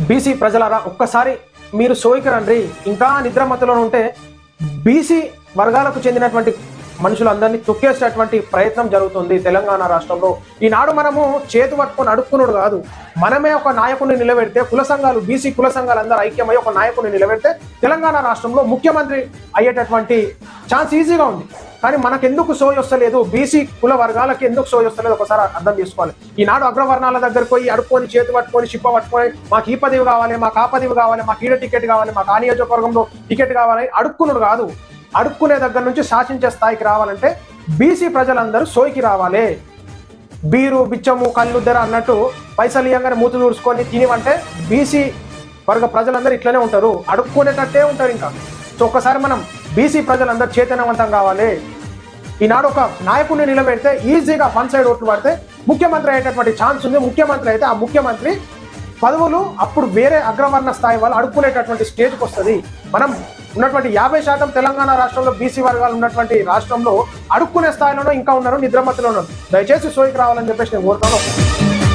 BC ప్రజలారా ఒక్కసారి మీరు సోయికి రండి. ఇంకా నిద్రమత్తులో ఉంటే బీసీ వర్గాలకు చెందినటువంటి మనుషులందరినీ తొక్కేసేటువంటి ప్రయత్నం జరుగుతుంది తెలంగాణ రాష్ట్రంలో. ఈనాడు మనము చేతు పట్టుకొని అడుక్కున్నాడు కాదు, మనమే ఒక నాయకుడిని నిలబెడితే, కుల సంఘాలు బీసీ కుల సంఘాలు అందరూ ఐక్యమై ఒక నాయకుడిని నిలబెడితే తెలంగాణ రాష్ట్రంలో ముఖ్యమంత్రి అయ్యేటటువంటి ఛాన్స్ ఈజీగా ఉంది. కానీ మనకెందుకు సోయి వస్తలేదు, బీసీ కుల వర్గాలకి ఎందుకు సోయి వస్తలేదు ఒకసారి అర్థం చేసుకోవాలి. ఈనాడు అగ్రవర్ణాల దగ్గరకు పోయి అడుక్కొని చేతి పట్టుకొని చిప్ప పట్టుకొని మాకు ఈ పదవి కావాలి, మాకు ఆ పదవి కావాలి, మాకు ఈడ టికెట్ కావాలి, మాకు ఆ నియోజకవర్గంలో టికెట్ కావాలి అడుక్కున్నాడు కాదు. అడుక్కునే దగ్గర నుంచి శాసించే స్థాయికి రావాలంటే బీసీ ప్రజలందరూ సోయికి రావాలి. బీరు బిచ్చము కళ్ళుద్దర అన్నట్టు పైసలు ఇయ్యంగానే మూతులు చూసుకొని తినివంటే బీసీ వర్గ ప్రజలందరూ ఇట్లనే ఉంటారు, అడుక్కునేటట్టే ఉంటారు. ఇంకా సో ఒక్కసారి మనం బీసీ ప్రజలందరూ చైతన్యవంతం కావాలి. ఈనాడు ఒక నాయకుడిని నిలబెడితే ఈజీగా వన్ సైడ్ ఓట్లు పడితే ముఖ్యమంత్రి అయ్యేటటువంటి ఛాన్స్ ఉంది. ముఖ్యమంత్రి అయితే ఆ ముఖ్యమంత్రి పదవులు అప్పుడు వేరే అగ్రవర్ణ స్థాయి వాళ్ళు అడుక్కునేటటువంటి స్టేజ్కి వస్తుంది. మనం ఉన్నటువంటి 50% తెలంగాణ రాష్ట్రంలో బీసీ వర్గాలు ఉన్నటువంటి రాష్ట్రంలో అడుక్కునే స్థాయిలోనూ ఇంకా ఉన్నారు, నిద్రమత్తులో ఉన్నారు. దయచేసి సోయికి రావాలని చెప్పేసి నేను కోరుతాను.